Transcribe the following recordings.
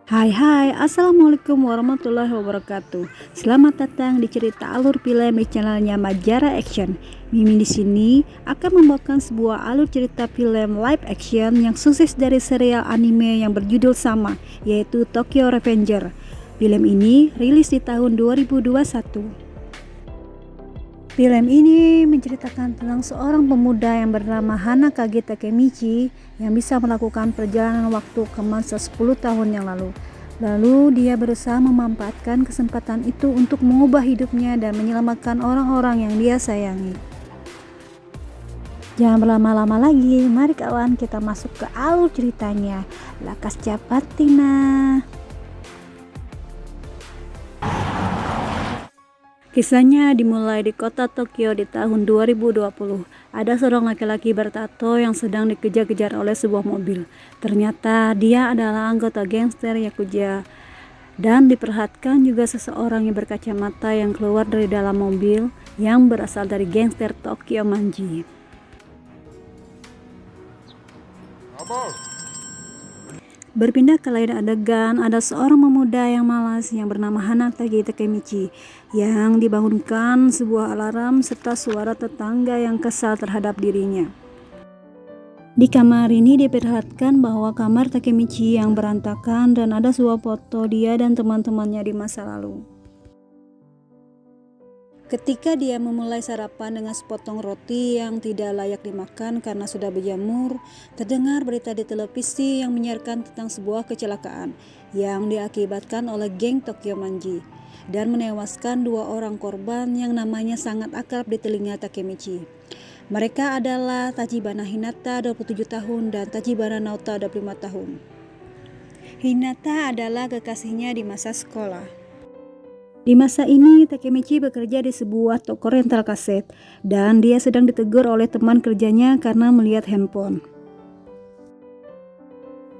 Hai, Assalamualaikum warahmatullahi wabarakatuh. Selamat datang di cerita alur film di channelnya Majara Action. Mimin di sini akan membawakan sebuah alur cerita film live action yang sukses dari serial anime yang berjudul sama, yaitu Tokyo Revenger. Film ini rilis di tahun 2021. Film ini menceritakan tentang seorang pemuda yang bernama Hanakage Takemichi yang bisa melakukan perjalanan waktu ke masa 10 tahun yang lalu. Lalu dia berusaha memanfaatkan kesempatan itu untuk mengubah hidupnya dan menyelamatkan orang-orang yang dia sayangi. Jangan berlama-lama lagi, mari kawan kita masuk ke alur ceritanya. Lakas Capatina. Kisahnya dimulai di kota Tokyo di tahun 2020. Ada seorang laki-laki bertato yang sedang dikejar-kejar oleh sebuah mobil. Ternyata dia adalah anggota gangster Yakuza. Dan diperhatikan juga seseorang yang berkacamata yang keluar dari dalam mobil yang berasal dari gangster Tokyo Manji. Berpindah ke lain adegan, ada seorang pemuda yang malas yang bernama Hanakage Takemichi yang dibangunkan sebuah alarm serta suara tetangga yang kesal terhadap dirinya. Di kamar ini diperlihatkan bahwa kamar Takemichi yang berantakan dan ada sebuah foto dia dan teman-temannya di masa lalu. Ketika dia memulai sarapan dengan sepotong roti yang tidak layak dimakan karena sudah berjamur, terdengar berita di televisi yang menyiarkan tentang sebuah kecelakaan yang diakibatkan oleh geng Tokyo Manji dan menewaskan 2 orang korban yang namanya sangat akrab di telinga Takemichi. Mereka adalah Tachibana Hinata 27 tahun dan Tachibana Naota 25 tahun. Hinata adalah kekasihnya di masa sekolah. Di masa ini, Takemichi bekerja di sebuah toko rental kaset dan dia sedang ditegur oleh teman kerjanya karena melihat handphone.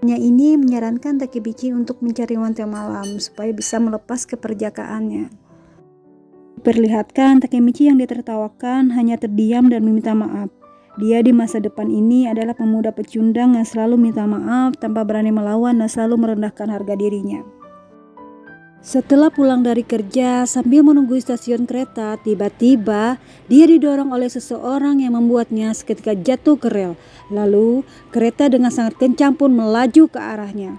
Ini menyarankan Takemichi untuk mencari wanita malam supaya bisa melepas keperjakaannya. Diperlihatkan Takemichi yang ditertawakan hanya terdiam dan meminta maaf. Dia di masa depan ini adalah pemuda pecundang yang selalu minta maaf tanpa berani melawan dan selalu merendahkan harga dirinya. Setelah pulang dari kerja sambil menunggu stasiun kereta, tiba-tiba dia didorong oleh seseorang yang membuatnya seketika jatuh ke rel. Lalu kereta dengan sangat kencang pun melaju ke arahnya.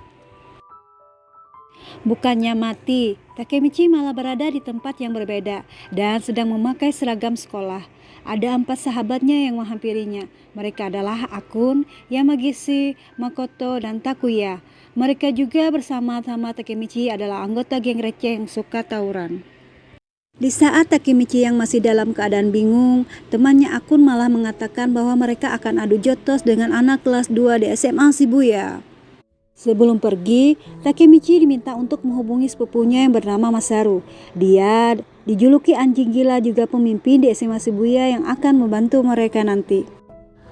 Bukannya mati, Takemichi malah berada di tempat yang berbeda dan sedang memakai seragam sekolah. Ada 4 sahabatnya yang menghampirinya. Mereka adalah Akun, Yamagishi, Makoto, dan Takuya. Mereka juga bersama-sama Takemichi adalah anggota geng receh yang suka tawuran. Di saat Takemichi yang masih dalam keadaan bingung, temannya Akun malah mengatakan bahwa mereka akan adu jotos dengan anak kelas 2 di SMA Shibuya. Sebelum pergi, Takemichi diminta untuk menghubungi sepupunya yang bernama Masaru. Dia dijuluki anjing gila juga pemimpin di SMA Shibuya yang akan membantu mereka nanti.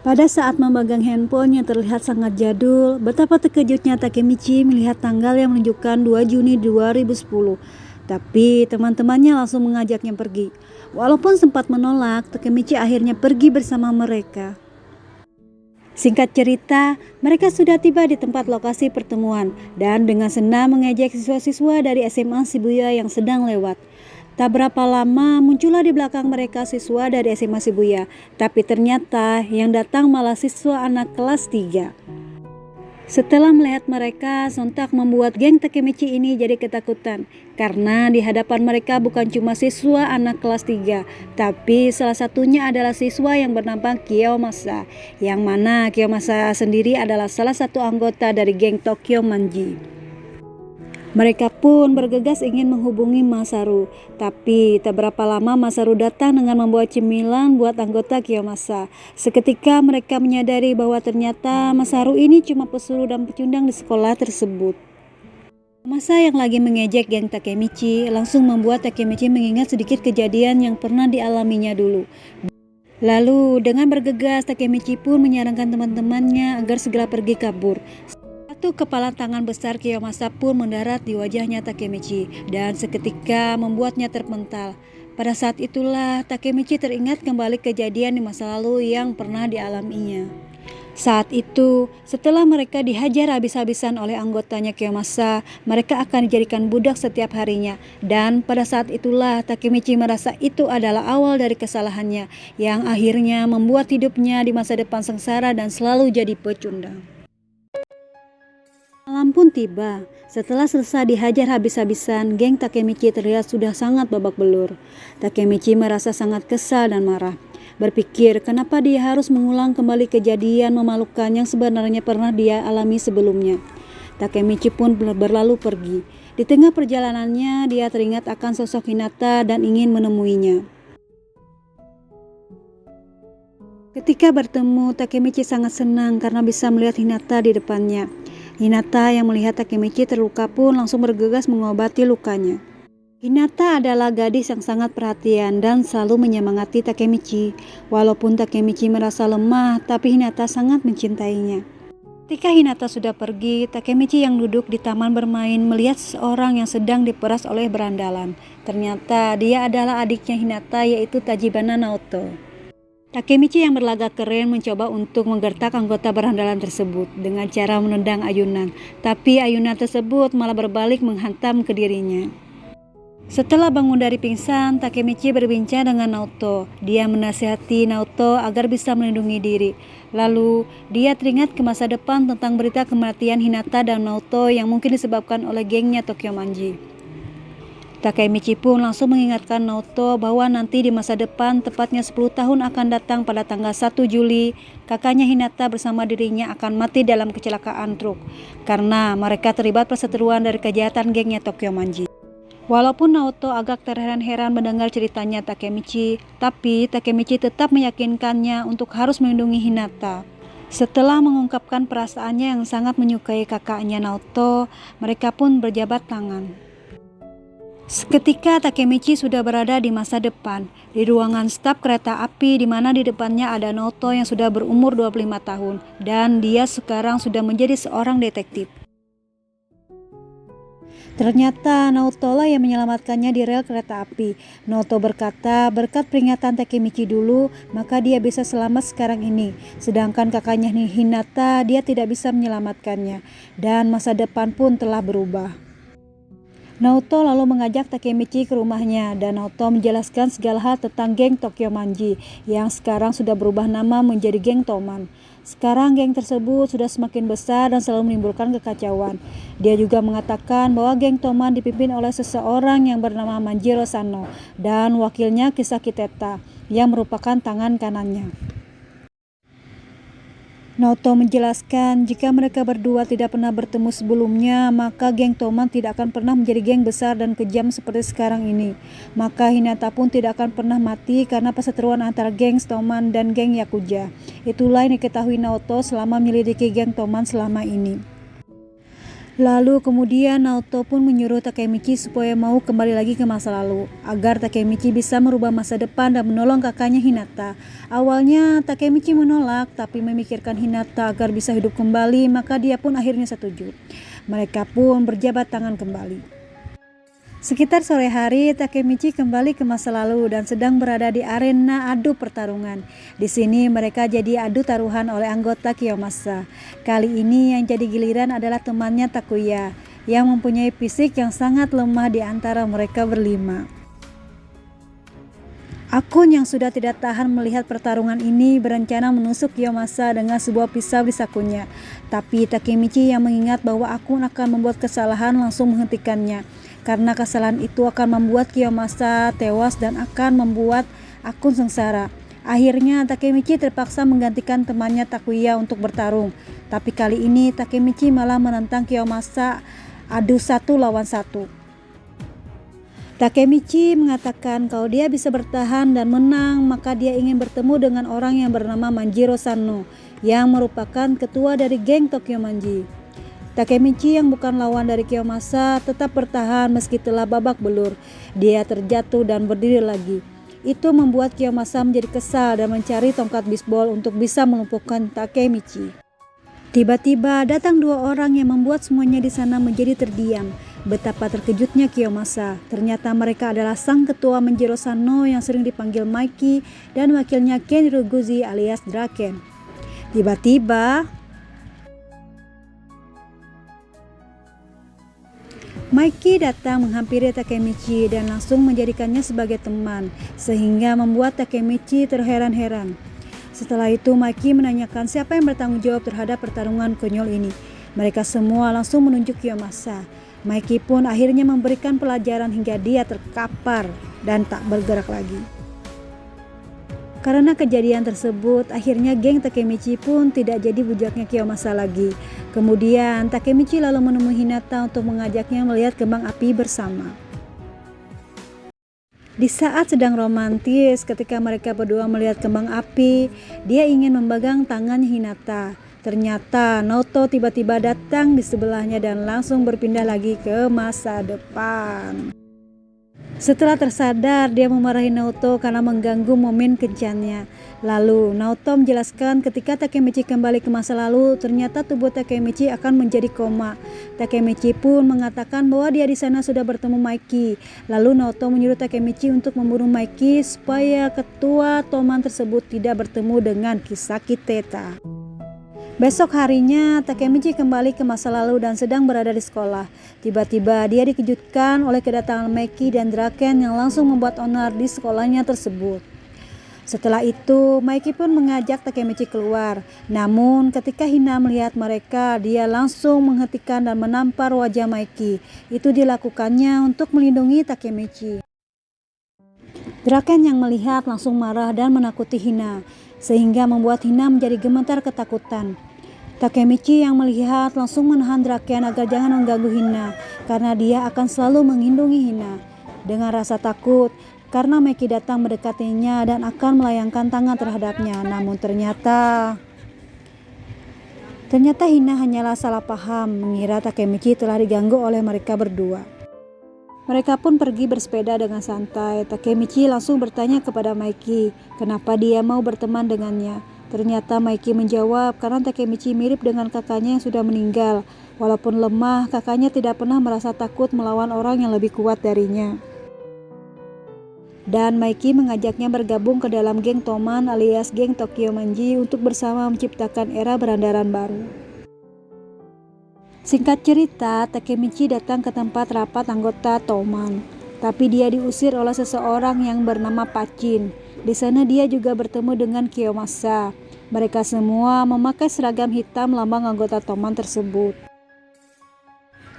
Pada saat memegang handphone yang terlihat sangat jadul, betapa terkejutnya Takemichi melihat tanggal yang menunjukkan 2 Juni 2010. Tapi teman-temannya langsung mengajaknya pergi. Walaupun sempat menolak, Takemichi akhirnya pergi bersama mereka. Singkat cerita, mereka sudah tiba di tempat lokasi pertemuan dan dengan senang mengejek siswa-siswa dari SMA Shibuya yang sedang lewat. Tak berapa lama muncullah di belakang mereka siswa dari SMA Shibuya, tapi ternyata yang datang malah siswa anak kelas 3. Setelah melihat mereka, sontak membuat geng Takemichi ini jadi ketakutan karena di hadapan mereka bukan cuma siswa anak kelas 3, tapi salah satunya adalah siswa yang bernama Kiyomasa, yang mana Kiyomasa sendiri adalah salah satu anggota dari geng Tokyo Manji. Mereka pun bergegas ingin menghubungi Masaru, tapi tak berapa lama Masaru datang dengan membawa cemilan buat anggota Kiyomasa. Seketika mereka menyadari bahwa ternyata Masaru ini cuma pesuruh dan pecundang di sekolah tersebut. Kiyomasa yang lagi mengejek geng Takemichi langsung membuat Takemichi mengingat sedikit kejadian yang pernah dialaminya dulu. Lalu dengan bergegas Takemichi pun menyarankan teman-temannya agar segera pergi kabur. Kepala tangan besar Kiyomasa pun mendarat di wajahnya Takemichi dan seketika membuatnya terpental. Pada saat itulah Takemichi teringat kembali kejadian di masa lalu yang pernah dialaminya. Saat itu, setelah mereka dihajar habis-habisan oleh anggotanya Kiyomasa, mereka akan dijadikan budak setiap harinya. Dan pada saat itulah Takemichi merasa itu adalah awal dari kesalahannya, yang akhirnya membuat hidupnya di masa depan sengsara dan selalu jadi pecundang. Malam pun tiba. Setelah selesai dihajar habis-habisan, geng Takemichi terlihat sudah sangat babak belur. Takemichi merasa sangat kesal dan marah. Berpikir kenapa dia harus mengulang kembali kejadian memalukan yang sebenarnya pernah dia alami sebelumnya. Takemichi pun berlalu pergi. Di tengah perjalanannya, dia teringat akan sosok Hinata dan ingin menemuinya. Ketika bertemu, Takemichi sangat senang karena bisa melihat Hinata di depannya. Hinata yang melihat Takemichi terluka pun langsung bergegas mengobati lukanya. Hinata adalah gadis yang sangat perhatian dan selalu menyemangati Takemichi. Walaupun Takemichi merasa lemah, tapi Hinata sangat mencintainya. Ketika Hinata sudah pergi, Takemichi yang duduk di taman bermain melihat seseorang yang sedang diperas oleh berandalan. Ternyata dia adalah adiknya Hinata, yaitu Tachibana Naoto. Takemichi yang berlagak keren mencoba untuk menggertak anggota berandalan tersebut dengan cara menendang ayunan, tapi ayunan tersebut malah berbalik menghantam ke dirinya. Setelah bangun dari pingsan, Takemichi berbincang dengan Naoto. Dia menasihati Naoto agar bisa melindungi diri. Lalu, dia teringat ke masa depan tentang berita kematian Hinata dan Naoto yang mungkin disebabkan oleh gengnya Tokyo Manji. Takemichi pun langsung mengingatkan Naoto bahwa nanti di masa depan, tepatnya 10 tahun akan datang pada tanggal 1 Juli, kakaknya Hinata bersama dirinya akan mati dalam kecelakaan truk karena mereka terlibat perseteruan dari kejahatan gengnya Tokyo Manji. Walaupun Naoto agak terheran-heran mendengar ceritanya Takemichi, tapi Takemichi tetap meyakinkannya untuk harus melindungi Hinata. Setelah mengungkapkan perasaannya yang sangat menyukai kakaknya Naoto, mereka pun berjabat tangan. Seketika Takemichi sudah berada di masa depan, di ruangan staf kereta api di mana di depannya ada Naoto yang sudah berumur 25 tahun dan dia sekarang sudah menjadi seorang detektif. Ternyata Naoto lah yang menyelamatkannya di rel kereta api. Naoto berkata berkat peringatan Takemichi dulu, maka dia bisa selamat sekarang ini. Sedangkan kakaknya Hinata, dia tidak bisa menyelamatkannya. Dan masa depan pun telah berubah. Naoto lalu mengajak Takemichi ke rumahnya dan Naoto menjelaskan segala hal tentang geng Tokyo Manji yang sekarang sudah berubah nama menjadi geng Toman. Sekarang geng tersebut sudah semakin besar dan selalu menimbulkan kekacauan. Dia juga mengatakan bahwa geng Toman dipimpin oleh seseorang yang bernama Manjiro Sano dan wakilnya Kisaki Teta yang merupakan tangan kanannya. Naoto menjelaskan jika mereka berdua tidak pernah bertemu sebelumnya, maka geng Toman tidak akan pernah menjadi geng besar dan kejam seperti sekarang ini. Maka Hinata pun tidak akan pernah mati karena perseteruan antara geng Toman dan geng Yakuza. Itulah yang diketahui Naoto selama menyelidiki geng Toman selama ini. Lalu kemudian Naoto pun menyuruh Takemichi supaya mau kembali lagi ke masa lalu agar Takemichi bisa merubah masa depan dan menolong kakaknya Hinata. Awalnya Takemichi menolak, tapi memikirkan Hinata agar bisa hidup kembali, maka dia pun akhirnya setuju. Mereka pun berjabat tangan kembali. Sekitar sore hari, Takemichi kembali ke masa lalu dan sedang berada di arena adu pertarungan. Di sini mereka jadi adu taruhan oleh anggota Kiyomasa. Kali ini yang jadi giliran adalah temannya Takuya, yang mempunyai fisik yang sangat lemah di antara mereka berlima. Akun yang sudah tidak tahan melihat pertarungan ini berencana menusuk Kiyomasa dengan sebuah pisau di sakunya. Tapi Takemichi yang mengingat bahwa Akun akan membuat kesalahan langsung menghentikannya. Karena kesalahan itu akan membuat Kiyomasa tewas dan akan membuat Akun sengsara. Akhirnya Takemichi terpaksa menggantikan temannya Takuya untuk bertarung. Tapi kali ini Takemichi malah menentang Kiyomasa adu 1 lawan 1. Takemichi mengatakan kalau dia bisa bertahan dan menang, maka dia ingin bertemu dengan orang yang bernama Manjiro Sano yang merupakan ketua dari geng Tokyo Manji. Takemichi yang bukan lawan dari Kiyomasa tetap bertahan meski telah babak belur. Dia terjatuh dan berdiri lagi. Itu membuat Kiyomasa menjadi kesal dan mencari tongkat bisbol untuk bisa melumpuhkan Takemichi. Tiba-tiba datang 2 orang yang membuat semuanya di sana menjadi terdiam. Betapa terkejutnya Kiyomasa. Ternyata mereka adalah sang ketua Manjiro Sano yang sering dipanggil Mikey dan wakilnya Ken Hiroguchi alias Draken. Tiba-tiba Mikey datang menghampiri Takemichi dan langsung menjadikannya sebagai teman, sehingga membuat Takemichi terheran-heran. Setelah itu Mikey menanyakan siapa yang bertanggung jawab terhadap pertarungan konyol ini. Mereka semua langsung menunjuk Kiyomasa. Mikey pun akhirnya memberikan pelajaran hingga dia terkapar dan tak bergerak lagi. Karena kejadian tersebut, akhirnya geng Takemichi pun tidak jadi bujaknya Kiyomasa lagi. Kemudian Takemichi lalu menemui Hinata untuk mengajaknya melihat kembang api bersama. Di saat sedang romantis, ketika mereka berdua melihat kembang api, dia ingin memegang tangan Hinata. Ternyata Naoto tiba-tiba datang di sebelahnya dan langsung berpindah lagi ke masa depan. Setelah tersadar, dia memarahi Naoto karena mengganggu momen kencannya. Lalu Naoto menjelaskan ketika Takemichi kembali ke masa lalu, ternyata tubuh Takemichi akan menjadi koma. Takemichi pun mengatakan bahwa dia di sana sudah bertemu Mikey. Lalu Naoto menyuruh Takemichi untuk membunuh Mikey supaya ketua Toman tersebut tidak bertemu dengan Kisaki Teta. Besok harinya, Takemichi kembali ke masa lalu dan sedang berada di sekolah. Tiba-tiba dia dikejutkan oleh kedatangan Mikey dan Draken yang langsung membuat onar di sekolahnya tersebut. Setelah itu, Mikey pun mengajak Takemichi keluar. Namun ketika Hina melihat mereka, dia langsung menghentikan dan menampar wajah Mikey. Itu dilakukannya untuk melindungi Takemichi. Draken yang melihat langsung marah dan menakuti Hina, sehingga membuat Hina menjadi gemetar ketakutan. Takemichi yang melihat langsung menahan Draken agar jangan mengganggu Hina, karena dia akan selalu melindungi Hina. Dengan rasa takut, karena Mikey datang mendekatinya dan akan melayangkan tangan terhadapnya. Namun ternyata Hina hanyalah salah paham, mengira Takemichi telah diganggu oleh mereka berdua. Mereka pun pergi bersepeda dengan santai. Takemichi langsung bertanya kepada Mikey, kenapa dia mau berteman dengannya. Ternyata Mikey menjawab karena Takemichi mirip dengan kakaknya yang sudah meninggal. Walaupun lemah, kakaknya tidak pernah merasa takut melawan orang yang lebih kuat darinya. Dan Mikey mengajaknya bergabung ke dalam geng Toman alias geng Tokyo Manji untuk bersama menciptakan era berandaran baru. Singkat cerita, Takemichi datang ke tempat rapat anggota Toman, tapi dia diusir oleh seseorang yang bernama Pachin. Di sana dia juga bertemu dengan Kiyomasa. Mereka semua memakai seragam hitam lambang anggota Toman tersebut.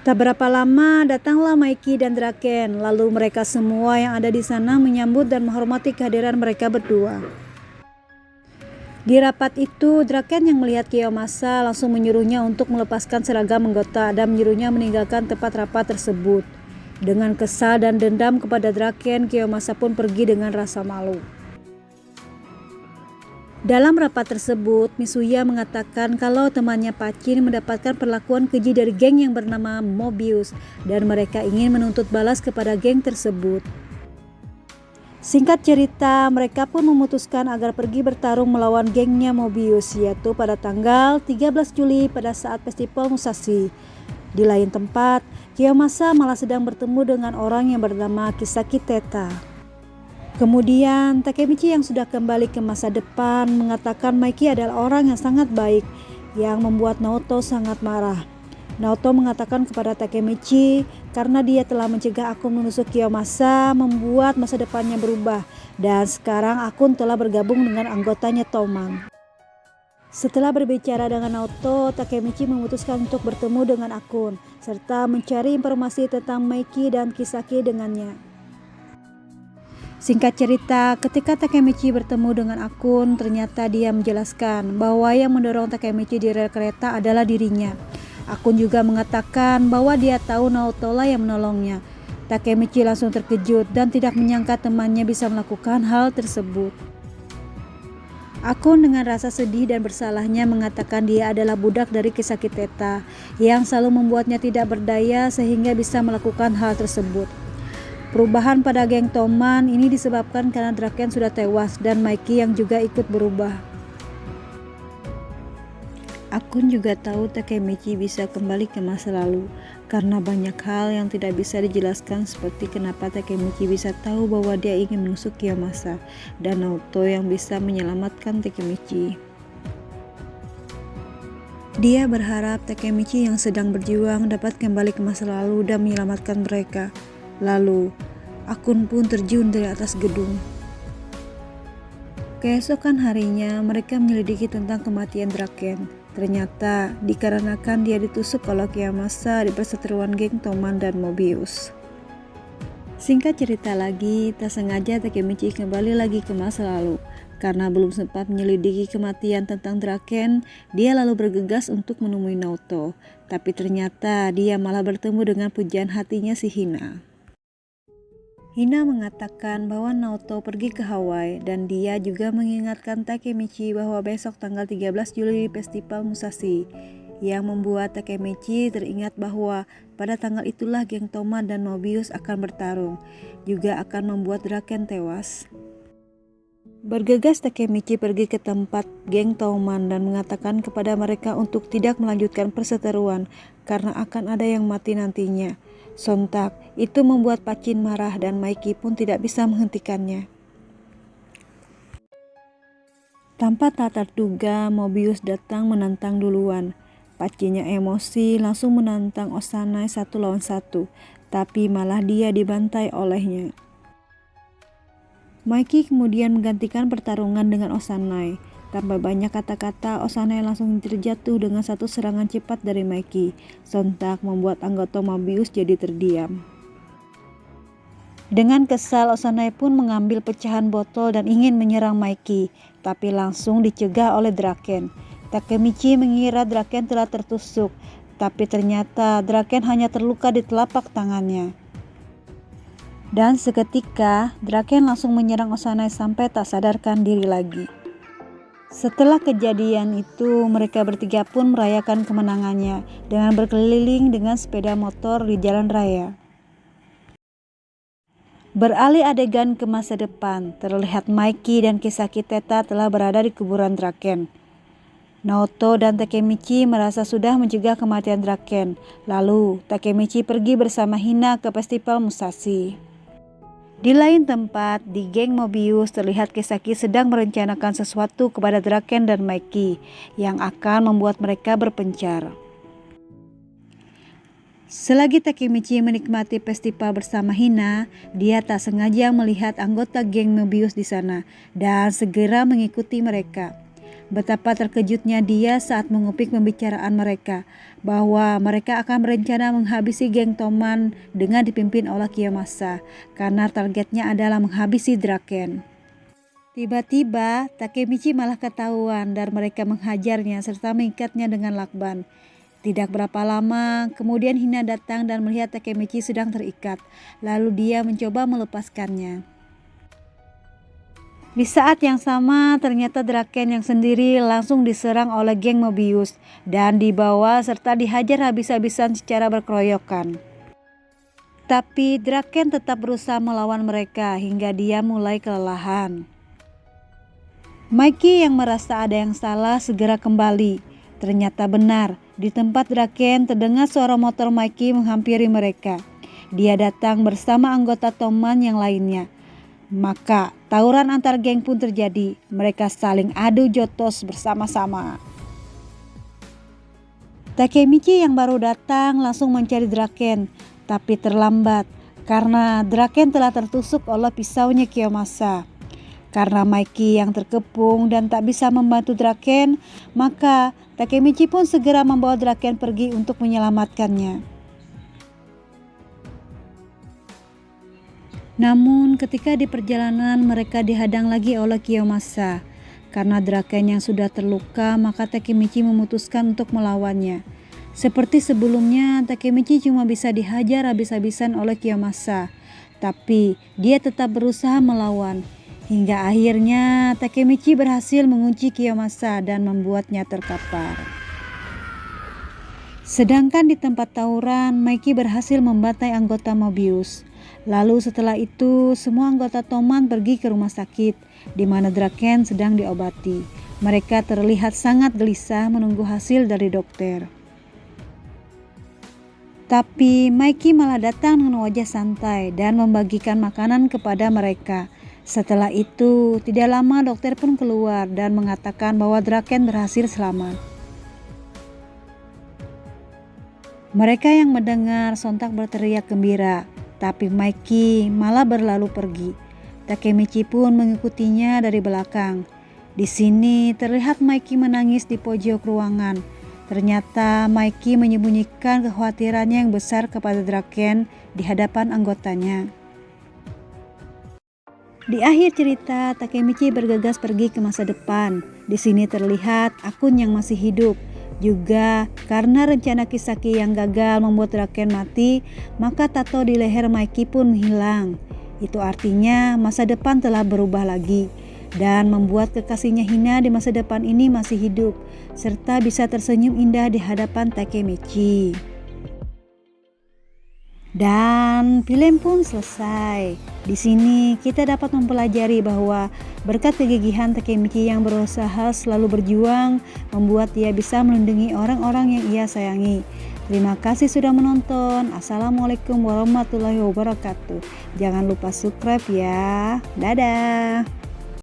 Tak berapa lama datanglah Mikey dan Draken, lalu mereka semua yang ada di sana menyambut dan menghormati kehadiran mereka berdua. Di rapat itu, Draken yang melihat Kiyomasa langsung menyuruhnya untuk melepaskan seragam anggota dan menyuruhnya meninggalkan tempat rapat tersebut. Dengan kesal dan dendam kepada Draken, Kiyomasa pun pergi dengan rasa malu. Dalam rapat tersebut, Mitsuya mengatakan kalau temannya Pachin mendapatkan perlakuan keji dari geng yang bernama Mobius dan mereka ingin menuntut balas kepada geng tersebut. Singkat cerita, mereka pun memutuskan agar pergi bertarung melawan gengnya Mobius, yaitu pada tanggal 13 Juli pada saat festival Musashi. Di lain tempat, Kiyomasa malah sedang bertemu dengan orang yang bernama Kisaki Teta. Kemudian, Takemichi yang sudah kembali ke masa depan mengatakan Mikey adalah orang yang sangat baik, yang membuat Naoto sangat marah. Naoto mengatakan kepada Takemichi karena dia telah mencegah Akun menusuk Kiyomasa membuat masa depannya berubah dan sekarang Akun telah bergabung dengan anggotanya Toman. Setelah berbicara dengan Naoto, Takemichi memutuskan untuk bertemu dengan Akun serta mencari informasi tentang Mikey dan Kisaki dengannya. Singkat cerita, ketika Takemichi bertemu dengan Akun, ternyata dia menjelaskan bahwa yang mendorong Takemichi di rel kereta adalah dirinya. Akun juga mengatakan bahwa dia tahu Naoto lah yang menolongnya. Takemichi langsung terkejut dan tidak menyangka temannya bisa melakukan hal tersebut. Akun dengan rasa sedih dan bersalahnya mengatakan dia adalah budak dari Kisaki Teta yang selalu membuatnya tidak berdaya sehingga bisa melakukan hal tersebut. Perubahan pada geng Toman ini disebabkan karena Draken sudah tewas dan Mikey yang juga ikut berubah. Akun juga tahu Takemichi bisa kembali ke masa lalu karena banyak hal yang tidak bisa dijelaskan seperti kenapa Takemichi bisa tahu bahwa dia ingin menusuk Kiyomasa dan Naoto yang bisa menyelamatkan Takemichi. Dia berharap Takemichi yang sedang berjuang dapat kembali ke masa lalu dan menyelamatkan mereka. Lalu, Akun pun terjun dari atas gedung. Keesokan harinya, mereka menyelidiki tentang kematian Draken. Ternyata, dikarenakan dia ditusuk oleh Kiyomasa di perseteruan geng Toman dan Mobius. Singkat cerita lagi, tak sengaja Takemichi kembali lagi ke masa lalu. Karena belum sempat menyelidiki kematian tentang Draken, dia lalu bergegas untuk menemui Naoto. Tapi ternyata dia malah bertemu dengan pujaan hatinya si Hina. Hina mengatakan bahwa Naoto pergi ke Hawaii dan dia juga mengingatkan Takemichi bahwa besok tanggal 13 Juli Festival Musashi, yang membuat Takemichi teringat bahwa pada tanggal itulah geng Toman dan Mobius akan bertarung, juga akan membuat Draken tewas. Bergegas Takemichi pergi ke tempat geng Toman dan mengatakan kepada mereka untuk tidak melanjutkan perseteruan karena akan ada yang mati nantinya. Sontak, itu membuat Pacin marah dan Maiki pun tidak bisa menghentikannya. Tanpa tak terduga, Mobius datang menantang duluan. Pacinnya emosi langsung menantang Osanai 1 lawan 1, tapi malah dia dibantai olehnya. Maiki kemudian menggantikan pertarungan dengan Osanai. Tanpa banyak kata-kata, Osanai langsung terjatuh dengan satu serangan cepat dari Maiki. Sontak membuat anggota Mobius jadi terdiam. Dengan kesal, Osanai pun mengambil pecahan botol dan ingin menyerang Maiki, tapi langsung dicegah oleh Draken. Takemichi mengira Draken telah tertusuk, tapi ternyata Draken hanya terluka di telapak tangannya. Dan seketika, Draken langsung menyerang Osanai sampai tak sadarkan diri lagi. Setelah kejadian itu, mereka bertiga pun merayakan kemenangannya dengan berkeliling dengan sepeda motor di jalan raya. Beralih adegan ke masa depan, terlihat Maiki dan Kisaki Teta telah berada di kuburan Draken. Naoto dan Takemichi merasa sudah mencegah kematian Draken. Lalu, Takemichi pergi bersama Hina ke festival Musashi. Di lain tempat, di geng Mobius terlihat Kisaki sedang merencanakan sesuatu kepada Draken dan Maiki yang akan membuat mereka berpencar. Selagi Takemichi menikmati festival bersama Hina, dia tak sengaja melihat anggota geng Mobius di sana dan segera mengikuti mereka. Betapa terkejutnya dia saat mengupik pembicaraan mereka bahwa mereka akan berencana menghabisi geng Toman dengan dipimpin oleh Kiyomasa karena targetnya adalah menghabisi Draken. Tiba-tiba Takemichi malah ketahuan dan mereka menghajarnya serta mengikatnya dengan lakban. Tidak berapa lama kemudian Hina datang dan melihat Takemichi sedang terikat, lalu dia mencoba melepaskannya. Di saat yang sama, ternyata Draken yang sendiri langsung diserang oleh geng Mobius dan dibawa serta dihajar habis-habisan secara berkeroyokan. Tapi Draken tetap berusaha melawan mereka hingga dia mulai kelelahan. Maiki yang merasa ada yang salah segera kembali. Ternyata benar, di tempat Draken terdengar suara motor Maiki menghampiri mereka. Dia datang bersama anggota Toman yang lainnya. Maka tawuran antar geng pun terjadi. Mereka saling adu jotos bersama-sama. Takemichi yang baru datang langsung mencari Draken, tapi terlambat karena Draken telah tertusuk oleh pisaunya Kiyomasa. Karena Maiki yang terkepung dan tak bisa membantu Draken, maka Takemichi pun segera membawa Draken pergi untuk menyelamatkannya. Namun ketika di perjalanan mereka dihadang lagi oleh Kiyomasa. Karena Draken yang sudah terluka, maka Takemichi memutuskan untuk melawannya. Seperti sebelumnya, Takemichi cuma bisa dihajar habis-habisan oleh Kiyomasa. Tapi dia tetap berusaha melawan. Hingga akhirnya Takemichi berhasil mengunci Kiyomasa dan membuatnya terkapar. Sedangkan di tempat tawuran, Maiki berhasil membantai anggota Mobius. Lalu setelah itu, semua anggota Toman pergi ke rumah sakit, di mana Draken sedang diobati. Mereka terlihat sangat gelisah menunggu hasil dari dokter. Tapi Maiki malah datang dengan wajah santai dan membagikan makanan kepada mereka. Setelah itu, tidak lama dokter pun keluar dan mengatakan bahwa Draken berhasil selamat. Mereka yang mendengar sontak berteriak gembira, tapi Maiki malah berlalu pergi. Takemichi pun mengikutinya dari belakang. Di sini terlihat Maiki menangis di pojok ruangan. Ternyata Maiki menyembunyikan kekhawatirannya yang besar kepada Draken di hadapan anggotanya. Di akhir cerita, Takemichi bergegas pergi ke masa depan. Di sini terlihat Akun yang masih hidup. Juga karena rencana Kisaki yang gagal membuat Draken mati, maka tato di leher Maiki pun menghilang. Itu artinya masa depan telah berubah lagi dan membuat kekasihnya Hina di masa depan ini masih hidup serta bisa tersenyum indah di hadapan Takemichi. Dan film pun selesai. Di sini kita dapat mempelajari bahwa berkat kegigihan Takemichi yang berusaha selalu berjuang membuat dia bisa melindungi orang-orang yang ia sayangi. Terima kasih sudah menonton. Assalamualaikum warahmatullahi wabarakatuh. Jangan lupa subscribe ya. Dadah.